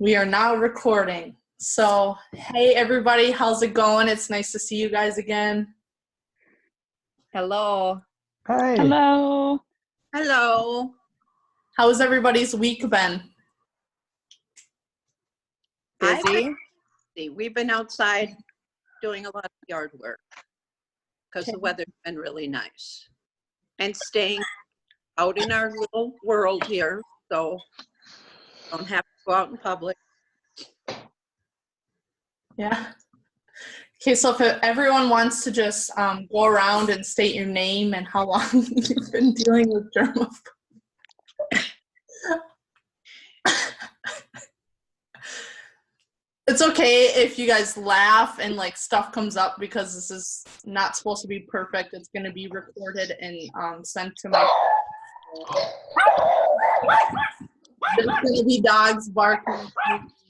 We are now recording. So, hey everybody, how's it going? It's nice to see you guys again. Hello. Hi. Hello. Hello. How's everybody's week been? Busy? We've been outside doing a lot of yard work because the weather's been really nice. And staying out in our little world here, so don't have to go out in public. Yeah. Okay, so if everyone wants to just go around and state your name and how long you've been dealing with germophobia. It's okay if you guys laugh and like stuff comes up because this is not supposed to be perfect. It's going to be recorded and sent to my. There's going to be dogs barking.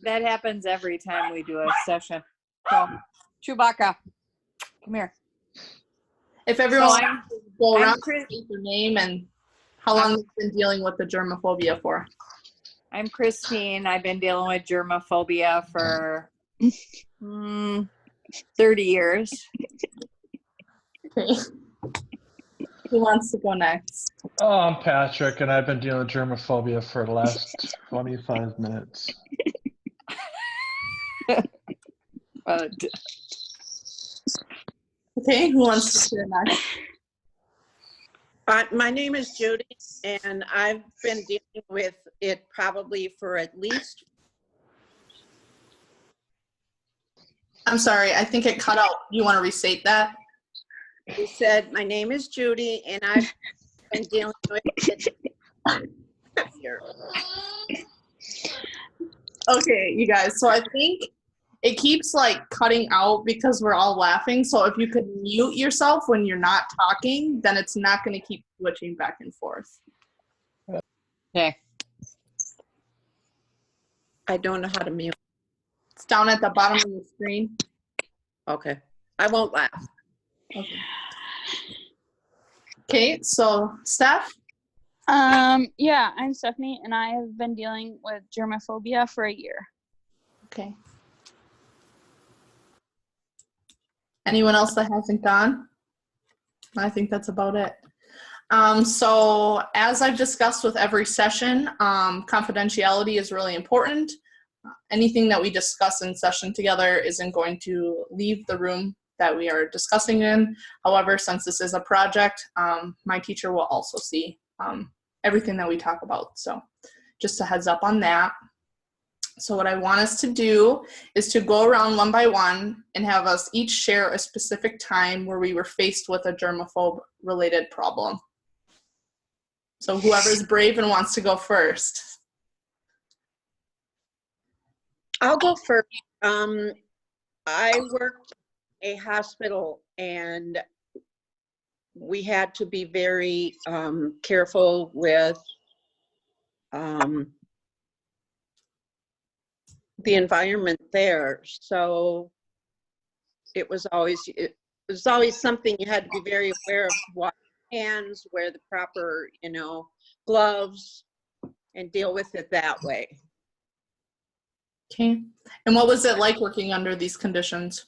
That happens every time we do a session. So, Chewbacca, come here. If everyone So wants to go I'm around, state your name and how long you've been dealing with the germophobia for. I'm Christine. I've been dealing with germophobia for 30 years. Okay. Who wants to go next? I'm Patrick, and I've been dealing with germophobia for the last 25 minutes. Okay, who wants to share next? My name is Judy, and I've been dealing with it probably for at least. I'm sorry, I think it cut out. You want to restate that? You said, my name is Judy, and I've been dealing with it here. Okay, you guys, so I think it keeps like cutting out because we're all laughing. So if you could mute yourself when you're not talking, then it's not going to keep switching back and forth. Okay. I don't know how to mute. It's down at the bottom of the screen. Okay. I won't laugh. Okay, so Steph? Yeah, I'm Stephanie, and I have been dealing with germophobia for a year. Okay. Anyone else that hasn't gone? I think that's about it. So as I've discussed with every session, confidentiality is really important. Anything that we discuss in session together isn't going to leave the room that we are discussing in. However, since this is a project, my teacher will also see everything that we talk about. So just a heads up on that. So what I want us to do is to go around one by one and have us each share a specific time where we were faced with a germaphobe related problem. So whoever's brave and wants to go first. I'll go first. I worked a hospital, and we had to be very careful with the environment there. So it was always something you had to be very aware of. Wash hands, wear the proper, gloves, and deal with it that way. Okay. And what was it like working under these conditions?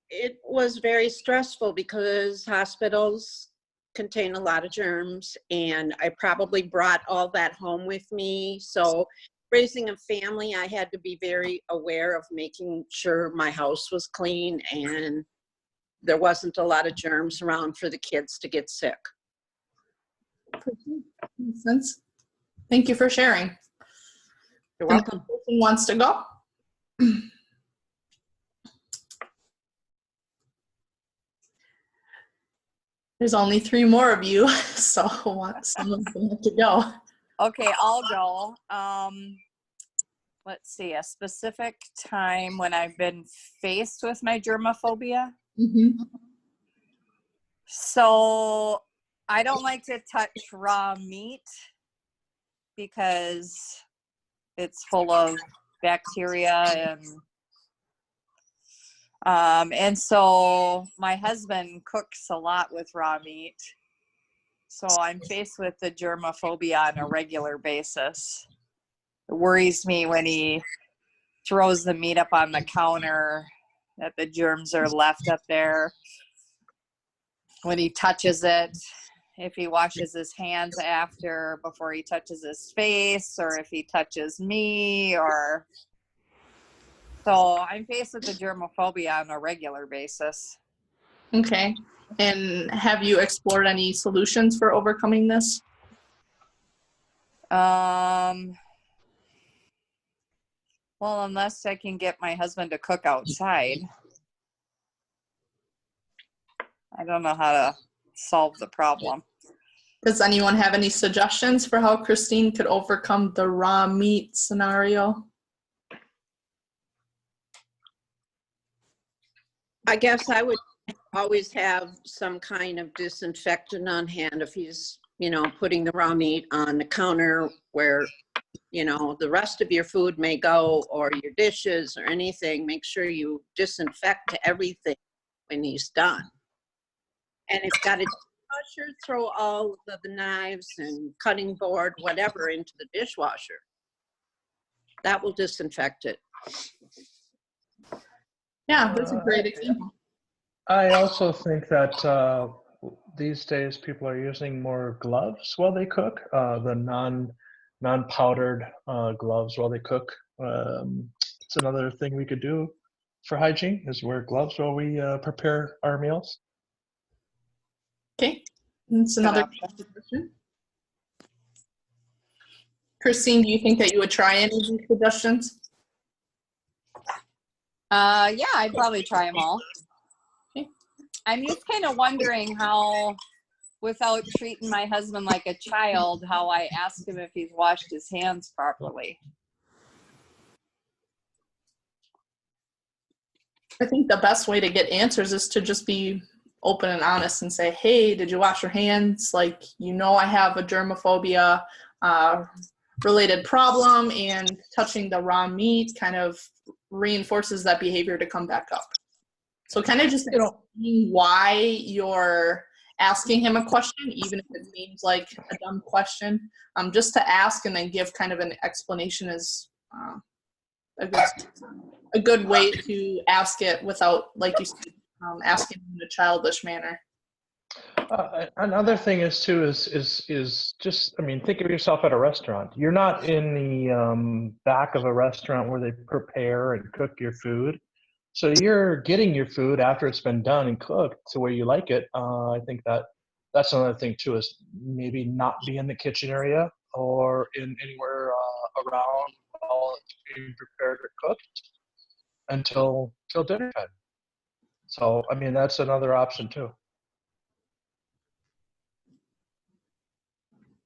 It was very stressful because hospitals contain a lot of germs, and I probably brought all that home with me. So raising a family, I had to be very aware of making sure my house was clean and there wasn't a lot of germs around for the kids to get sick. Makes sense. Thank you for sharing. You're welcome. Who wants to go? There's only 3 more of you, so someone's going to have to go. Okay, I'll go. Let's see, a specific time when I've been faced with my germophobia. Mm-hmm. So I don't like to touch raw meat because it's full of bacteria and so my husband cooks a lot with raw meat. So I'm faced with the germophobia on a regular basis. It worries me when he throws the meat up on the counter, that the germs are left up there. When he touches it, if he washes his hands after, before he touches his face, or if he touches me, or so I'm faced with the germophobia on a regular basis. Okay. And have you explored any solutions for overcoming this? Well, unless I can get my husband to cook outside. I don't know how to solve the problem. Does anyone have any suggestions for how Christine could overcome the raw meat scenario? I guess I would always have some kind of disinfectant on hand if he's, putting the raw meat on the counter where, the rest of your food may go, or your dishes or anything. Make sure you disinfect everything when he's done. And if got a dishwasher, throw all of the knives and cutting board, whatever, into the dishwasher. That will disinfect it. Yeah, that's a great example. I also think that these days people are using more gloves while they cook, the non-powdered gloves while they cook. It's another thing we could do for hygiene, is wear gloves while we prepare our meals. Okay, that's another question. Christine, do you think that you would try any of these suggestions? Yeah, I'd probably try them all. Okay. I'm just kind of wondering how, without treating my husband like a child, how I asked him if he's washed his hands properly. I think the best way to get answers is to just be open and honest and say, hey, did you wash your hands? Like, I have a germophobia related problem, and touching the raw meat kind of reinforces that behavior to come back up. So kind of just explaining why you're asking him a question, even if it seems like a dumb question, just to ask and then give kind of an explanation is a good way to ask it without, like you said, asking in a childish manner. Another thing is just, think of yourself at a restaurant. You're not in the back of a restaurant where they prepare and cook your food. So you're getting your food after it's been done and cooked to where you like it. I think that's another thing too, is maybe not be in the kitchen area or in anywhere around while it's being prepared or cooked until dinner time. So, that's another option too.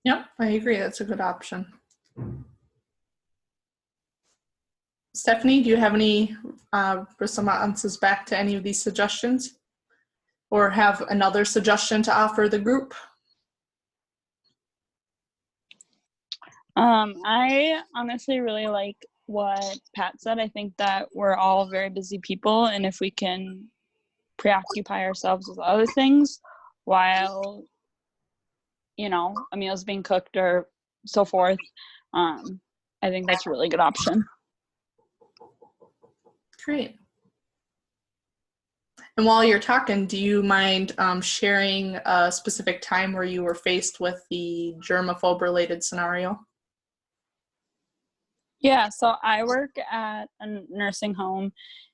Yep, I agree. That's a good option. Stephanie, do you have any responses back to any of these suggestions? Or have another suggestion to offer the group? I honestly really like what Pat said. I think that we're all very busy people, and if we can preoccupy ourselves with other things while a meal's being cooked or so forth, I think that's a really good option. Great. And while you're talking, do you mind sharing a specific time where you were faced with the germaphobe related scenario? Yeah, so I work at a nursing home,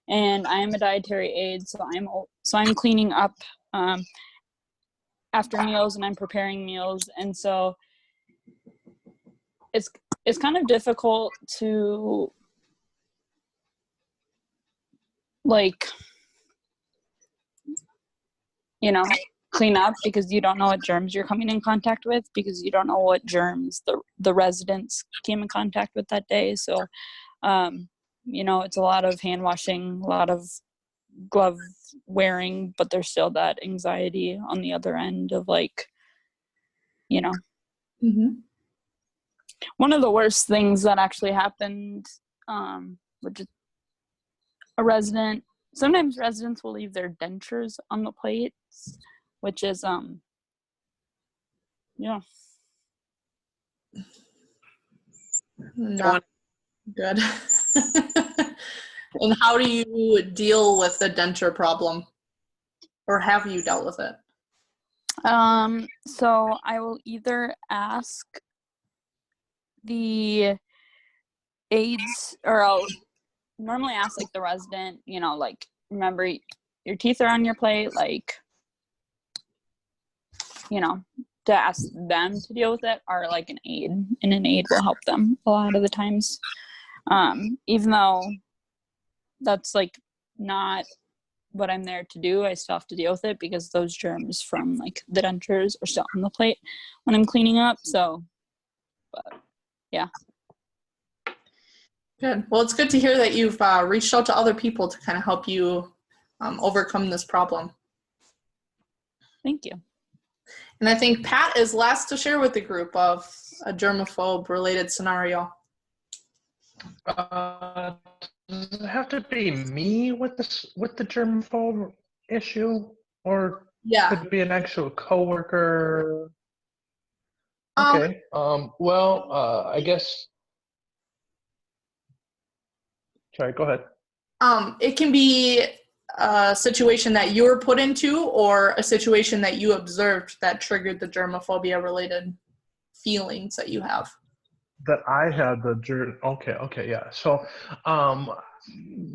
and I am a dietary aide. So I'm cleaning up after meals, and I'm preparing meals, and so it's kind of difficult to clean up, because you don't know what germs you're coming in contact with, because you don't know what germs the residents came in contact with that day. So it's a lot of hand washing, a lot of glove wearing, but there's still that anxiety on the other end of Mm-hmm. One of the worst things that actually happened, which is sometimes residents will leave their dentures on the plates, which is Not good. And how do you deal with the denture problem? Or have you dealt with it? So I will either ask the aides, or I'll normally ask like the resident, you know, like, remember your teeth are on your plate, like, you know, to ask them to deal with it, or like an aide, and an aide will help them a lot of the times. Even though that's like not what I'm there to do, I still have to deal with it because those germs from like the dentures are still on the plate when I'm cleaning up. So, but yeah. Good. Well, it's good to hear that you've reached out to other people to kind of help you overcome this problem. Thank you. And I think Pat is last to share with the group of a germaphobe related scenario. Does it have to be me with the germaphobe issue, or Yeah. could it be an actual coworker? Okay. Well, I guess. Sorry. Go ahead. It can be a situation that you were put into, or a situation that you observed that triggered the germophobia related feelings that you have. That I had okay, yeah. So,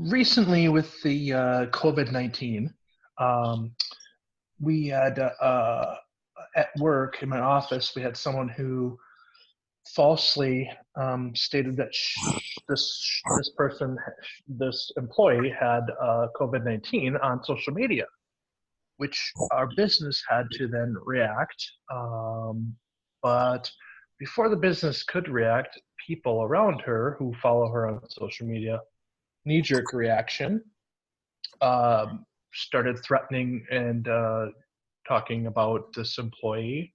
recently with the COVID-19, we had at work in my office, we had someone who falsely stated that this person, this employee, had COVID-19 on social media, which our business had to then react. But before the business could react, people around her who follow her on social media, knee-jerk reaction, started threatening and talking about this employee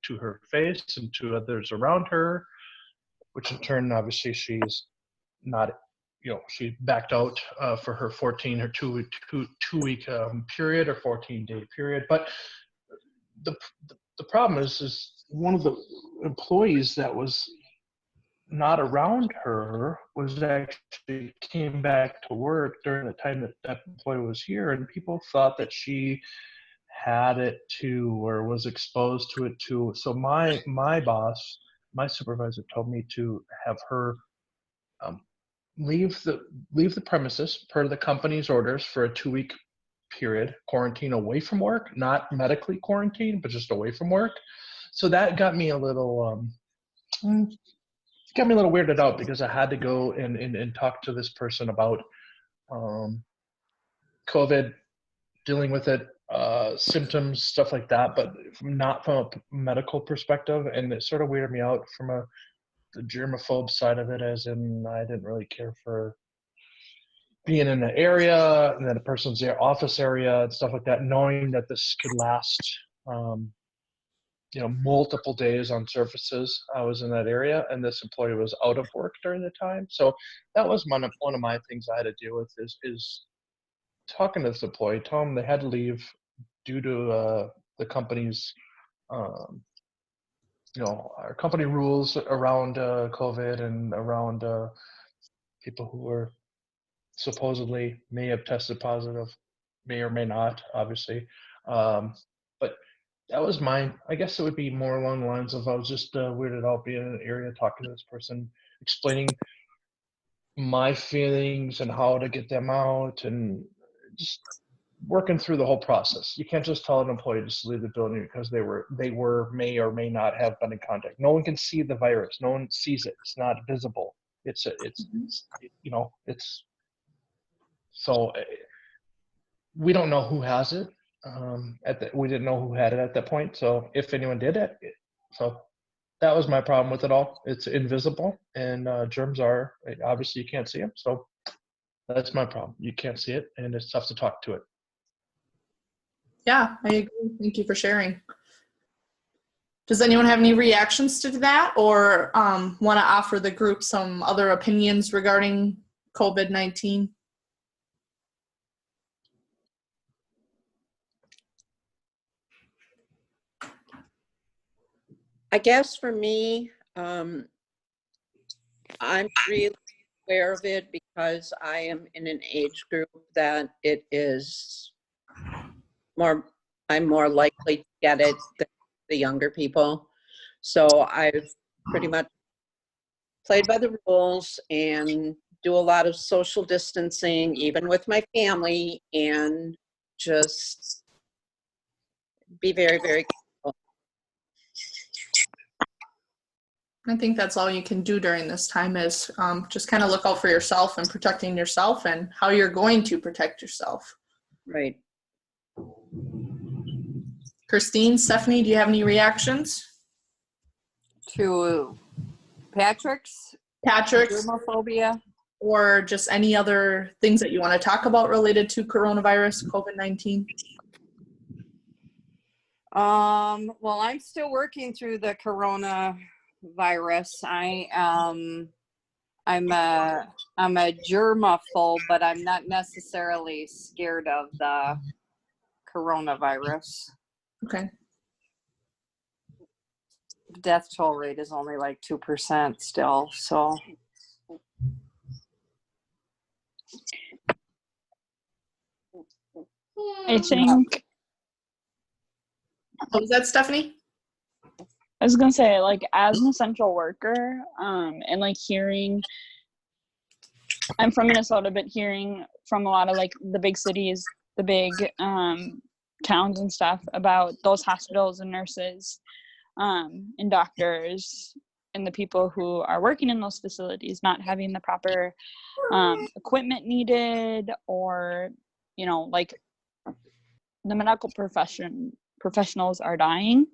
to her face and to others around her, which in turn, obviously, she's not, she backed out for her 14 or two-week period, or 14-day period. But the problem is one of the employees that was not around her was actually came back to work during the time that that employee was here, and people thought that she had it too, or was exposed to it too. So my boss, my supervisor, told me to have her leave the premises per the company's orders for a 2-week period, quarantine away from work, not medically quarantined, but just away from work. So that got me a little weirded out, because I had to go and talk to this person about COVID, dealing with it, symptoms, stuff like that, but not from a medical perspective. And it sort of weirded me out from the germaphobe side of it, as in I didn't really care for being in the area and then a person's their office area and stuff like that, knowing that this could last multiple days on surfaces. I was in that area, and this employee was out of work during the time. So that was one of my things I had to deal with, is talking to this employee, tell them they had to leave due to the company's our company rules around COVID, and around people who were supposedly may have tested positive, may or may not, obviously. But that was mine. I guess it would be more along the lines of, I was just weirded out being in an area, talking to this person, explaining my feelings and how to get them out, and just working through the whole process. You can't just tell an employee just to leave the building because they may or may not have been in contact. No one can see the virus. No one sees it. It's not visible. So we don't know who has it. We didn't know who had it at that point. So if anyone did it, so that was my problem with it all. It's invisible, and germs are, obviously you can't see them. So that's my problem. You can't see it, and it's tough to talk to it. Yeah, I agree. Thank you for sharing. Does anyone have any reactions to that, or want to offer the group some other opinions regarding COVID-19? I guess for me, I'm really aware of it because I am in an age group that it is I'm more likely to get it than the younger people. So I've pretty much played by the rules and do a lot of social distancing, even with my family, and just be very, very careful. I think that's all you can do during this time is just kind of look out for yourself and protecting yourself and how you're going to protect yourself. Right. Christine, Stephanie, do you have any reactions? To Patrick's Patrick's, germophobia. or just any other things that you want to talk about related to coronavirus, COVID-19? Well, I'm still working through the coronavirus. I'm a germaphobe, but I'm not necessarily scared of the coronavirus. Okay. The death toll rate is only like 2% still, so. I think What was that, Stephanie? I was gonna say, like, as an essential worker, and like hearing, I'm from Minnesota, but hearing from a lot of like the big cities, the big towns and stuff about those hospitals and nurses, and doctors and the people who are working in those facilities not having the proper equipment needed, or, you know, like the medical professionals are dying,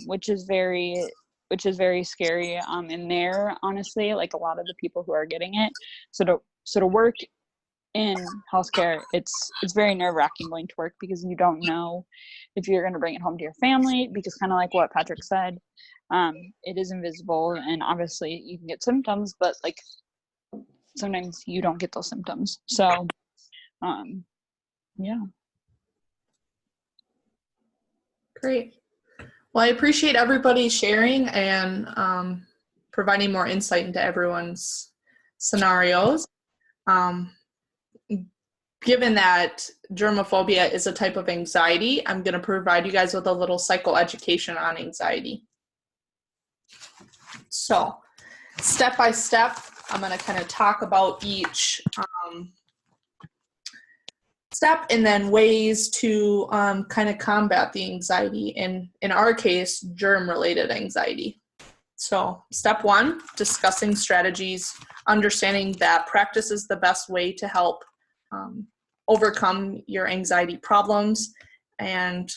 which is very scary. In there, honestly, like a lot of the people who are getting it, so to work in healthcare, it's very nerve-wracking going to work because you don't know if you're going to bring it home to your family, because kind of like what Patrick said, it is invisible, and obviously you can get symptoms, but like sometimes you don't get those symptoms. So yeah. Great. Well, I appreciate everybody sharing and providing more insight into everyone's scenarios. Given that germophobia is a type of anxiety, I'm going to provide you guys with a little psychoeducation on anxiety. So, step by step, I'm going to kind of talk about each step and then ways to kind of combat the anxiety, and in our case, germ-related anxiety. So, step one, discussing strategies, understanding that practice is the best way to help overcome your anxiety problems. And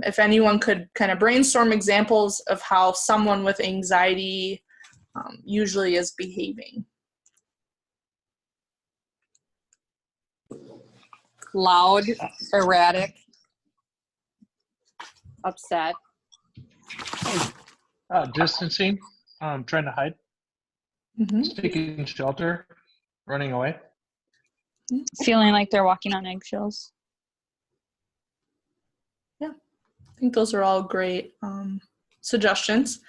if anyone could kind of brainstorm examples of how someone with anxiety usually is behaving. Loud, erratic, upset. Distancing, trying to hide, Mm-hmm. taking shelter, running away. Feeling like they're walking on eggshells. I think those are all great suggestions.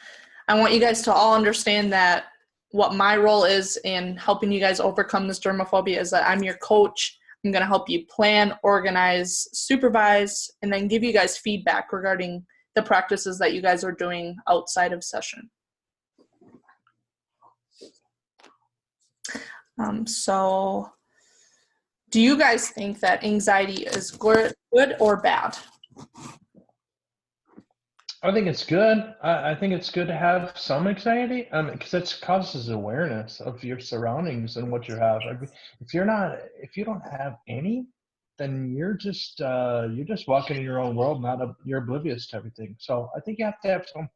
I want you guys to all understand that what my role is in helping you guys overcome this germophobia is that I'm your coach. I'm going to help you plan, organize, supervise, and then give you guys feedback regarding the practices that you guys are doing outside of session. So do you guys think that anxiety is good or bad? I think it's good. I think it's good to have some anxiety, because it causes awareness of your surroundings and what you have. I mean, if you don't have any, then you're just walking in your own world, you're oblivious to everything. So I think you have to have some.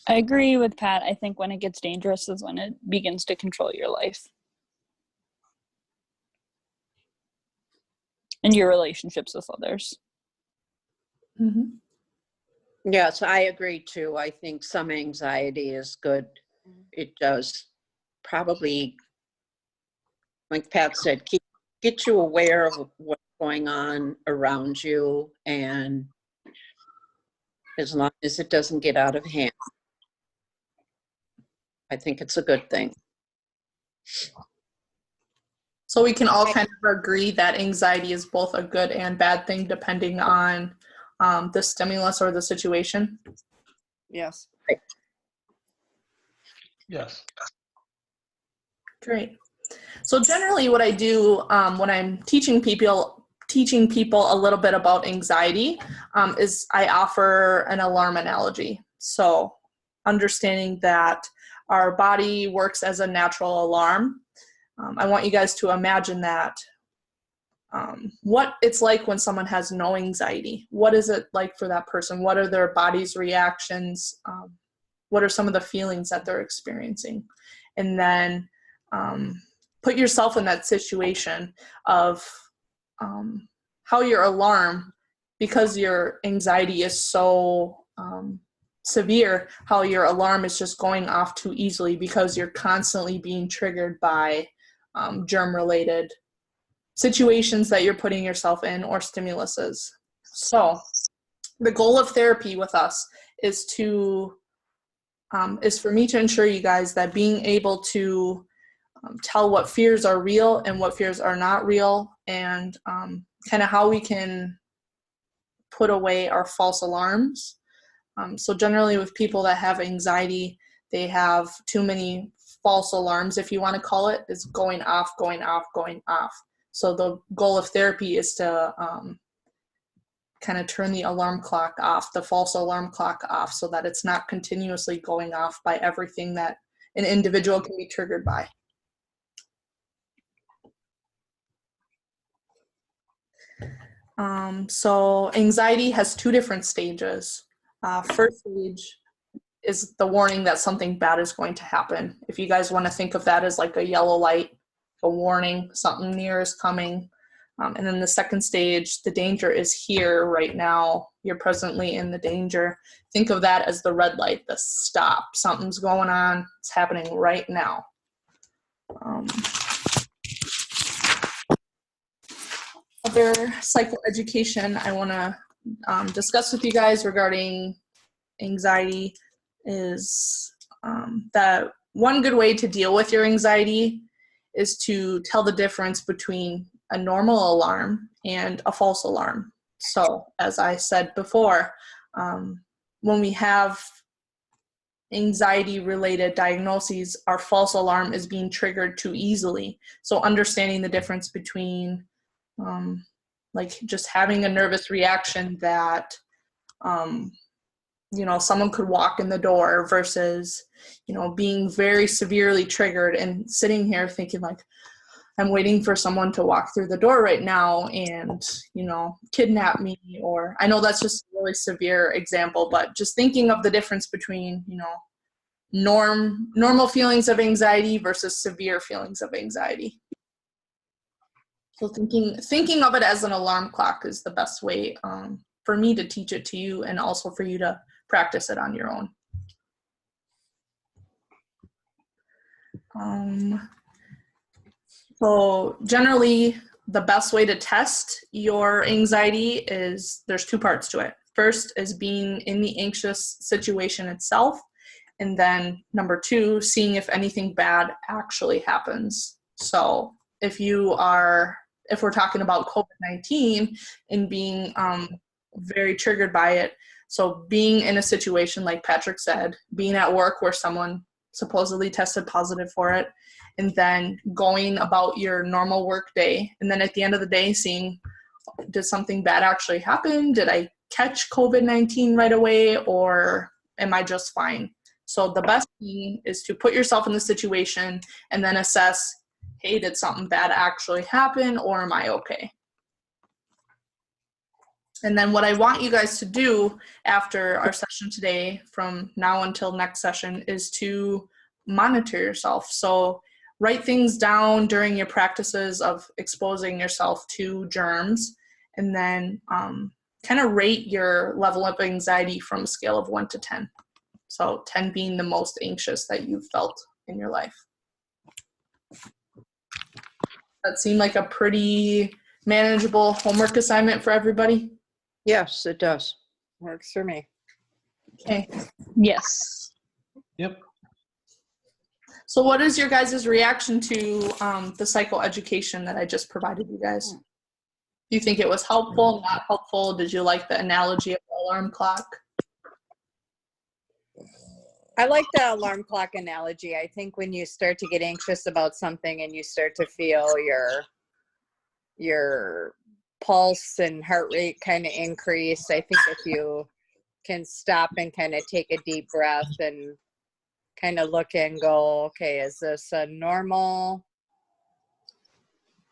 I agree with Pat. I think when it gets dangerous is when it begins to control your life and your relationships with others. Mm-hmm. Yes, I agree too. I think some anxiety is good. It does probably, like Pat said, get you aware of what's going on around you, and as long as it doesn't get out of hand, I think it's a good thing. So we can all kind of agree that anxiety is both a good and bad thing depending on the stimulus or the situation. Yes. Yes. Great. So generally what I do when I'm teaching people a little bit about anxiety is I offer an alarm analogy. So understanding that our body works as a natural alarm. I want you guys to imagine that what it's like when someone has no anxiety. What is it like for that person? What are their body's reactions? What are some of the feelings that they're experiencing? And then put yourself in that situation of how your alarm, because your anxiety is so severe, how your alarm is just going off too easily because you're constantly being triggered by germ-related situations that you're putting yourself in or stimuluses. So the goal of therapy with us is for me to ensure you guys that being able to tell what fears are real and what fears are not real, and kind of how we can put away our false alarms. So generally with people that have anxiety, they have too many false alarms, if you want to call it, is going off, going off, going off. So the goal of therapy is to kind of turn the alarm clock off, the false alarm clock off, so that it's not continuously going off by everything that an individual can be triggered by. So anxiety has two different stages. First stage is the warning that something bad is going to happen. If you guys want to think of that as like a yellow light, a warning, something near is coming. And then the second stage, the danger is here right now. You're presently in the danger. Think of that as the red light, the stop. Something's going on. It's happening right now. Other psychoeducation I want to discuss with you guys regarding anxiety is that one good way to deal with your anxiety is to tell the difference between a normal alarm and a false alarm. So as I said before, when we have anxiety related diagnoses, our false alarm is being triggered too easily. So understanding the difference between like just having a nervous reaction that someone could walk in the door versus being very severely triggered and sitting here thinking like, I'm waiting for someone to walk through the door right now and kidnap me. Or I know that's just a really severe example, but just thinking of the difference between normal feelings of anxiety versus severe feelings of anxiety. So thinking of it as an alarm clock is the best way for me to teach it to you, and also for you to practice it on your own. So generally, the best way to test your anxiety is there's two parts to it. First is being in the anxious situation itself, and then number two, seeing if anything bad actually happens. So if we're talking about COVID-19 and being very triggered by it, so being in a situation like Patrick said, being at work where someone supposedly tested positive for it, and then going about your normal work day, and then at the end of the day seeing, did something bad actually happen? Did I catch COVID-19 right away, or am I just fine? So the best thing is to put yourself in the situation and then assess, hey, did something bad actually happen, or am I okay? And then what I want you guys to do after our session today, from now until next session, is to monitor yourself. So write things down during your practices of exposing yourself to germs, and then kind of rate your level of anxiety from a scale of 1 to 10. So 10 being the most anxious that you've felt in your life. That seemed like a pretty manageable homework assignment for everybody? Yes, it does. Works for me. Okay. Yes. Yep. So what is your guys' reaction to the psychoeducation that I just provided you guys? Do you think it was helpful, not helpful? Did you like the analogy of the alarm clock? I like the alarm clock analogy. I think when you start to get anxious about something and you start to feel your pulse and heart rate kind of increase, I think if you can stop and kind of take a deep breath and kind of look and go, okay, is this a normal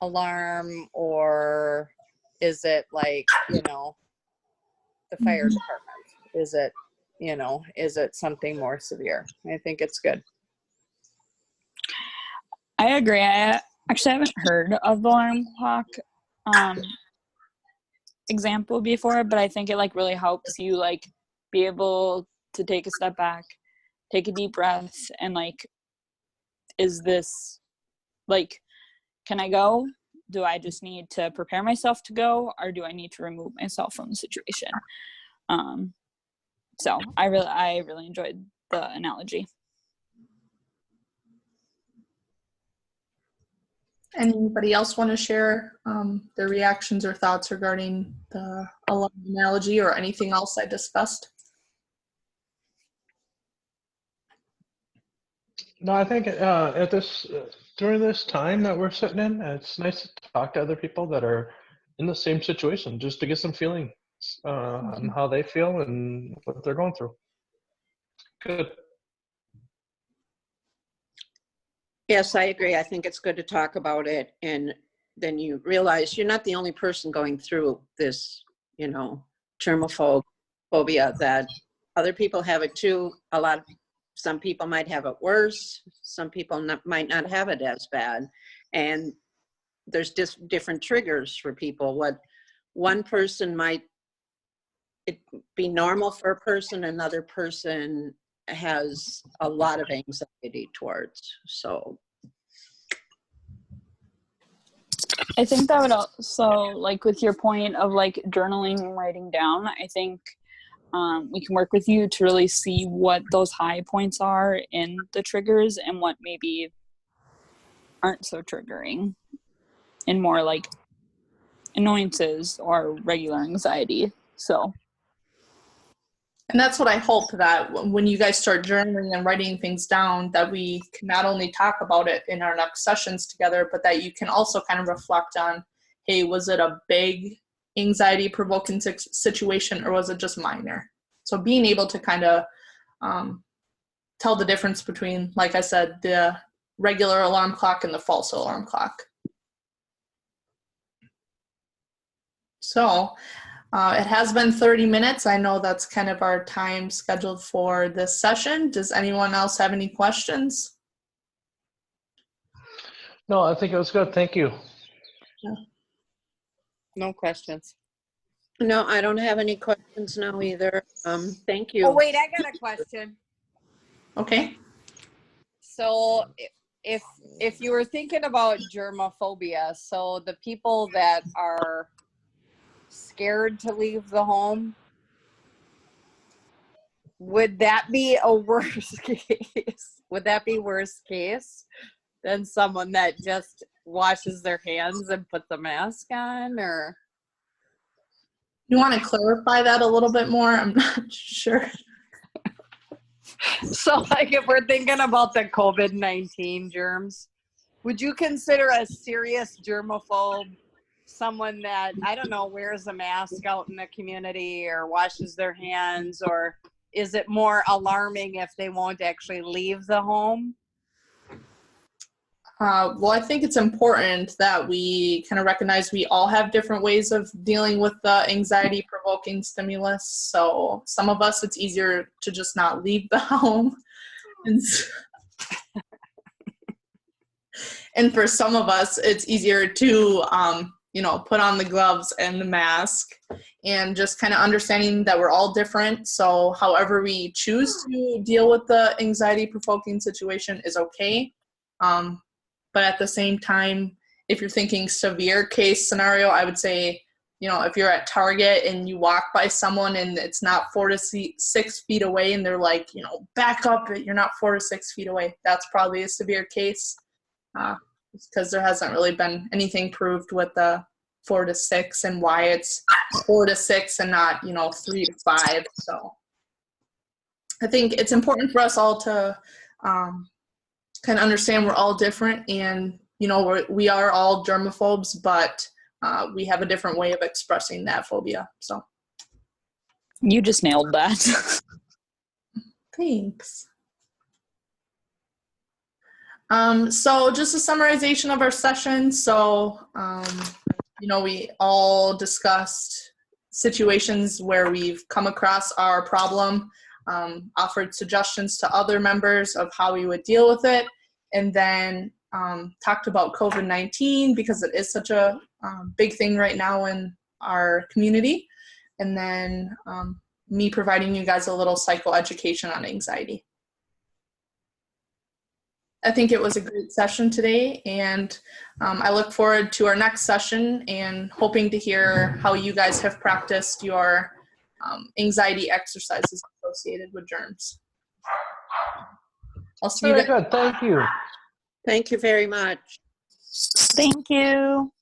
alarm, or is it like, the fire department? Is it something more severe? I think it's good. I agree. I actually haven't heard of the alarm clock example before, but I think it like really helps you like be able to take a step back, take a deep breath, and like, is this like, can I go? Do I just need to prepare myself to go, or do I need to remove myself from the situation? So I really enjoyed the analogy. Anybody else want to share their reactions or thoughts regarding the alarm analogy or anything else I discussed? No, I think during this time that we're sitting in, it's nice to talk to other people that are in the same situation, just to get some feeling on how they feel and what they're going through. Good. Yes, I agree. I think it's good to talk about it, and then you realize you're not the only person going through this, germophobia, that other people have it too. Some people might have it worse. Some people might not have it as bad. And there's just different triggers for people. What one person might it be normal for a person, another person has a lot of anxiety towards. So I think that would also, like with your point of like journaling and writing down, I think we can work with you to really see what those high points are in the triggers and what maybe aren't so triggering and more like annoyances or regular anxiety. So. And that's what I hope, that when you guys start journaling and writing things down, that we can not only talk about it in our next sessions together, but that you can also kind of reflect on, hey, was it a big anxiety provoking situation or was it just minor? So being able to kind of tell the difference between, like I said, the regular alarm clock and the false alarm clock. So it has been 30 minutes. I know that's kind of our time scheduled for this session. Does anyone else have any questions? No, I think it was good. Thank you. No questions. no, I don't have any questions now either. Thank you. Oh, wait, I got a question. Okay. So if you were thinking about germophobia, so the people that are scared to leave the home, would that be a worse case? Would that be worse case than someone that just washes their hands and puts a mask on? Or You want to clarify that a little bit more? I'm not sure. so like if we're thinking about the COVID-19 germs, would you consider a serious germaphobe someone that, I don't know, wears a mask out in the community or washes their hands? Or is it more alarming if they won't actually leave the home? Well, I think it's important that we kind of recognize we all have different ways of dealing with the anxiety-provoking stimulus. So some of us, it's easier to just not leave the home. And for some of us, it's easier to, put on the gloves and the mask, and just kind of understanding that we're all different. So however we choose to deal with the anxiety-provoking situation is okay. But at the same time, if you're thinking severe case scenario, I would say, if you're at Target and you walk by someone and it's not 4 to 6 feet away and they're like, back up, you're not 4 to 6 feet away. That's probably a severe case because there hasn't really been anything proved with the 4 to 6 and why it's 4 to 6 and not, 3 to 5. So I think it's important for us all to kind of understand we're all different and, we are all germaphobes, but we have a different way of expressing that phobia. So You just nailed that. thanks. So just a summarization of our session. So, we all discussed situations where we've come across our problem, offered suggestions to other members of how we would deal with it, and then talked about COVID-19 because it is such a big thing right now in our community. And then me providing you guys a little psychoeducation on anxiety. I think it was a great session today, and I look forward to our next session and hoping to hear how you guys have practiced your anxiety exercises associated with germs. I'll see you Very guys. good. Thank you. Thank you very much. Thank you.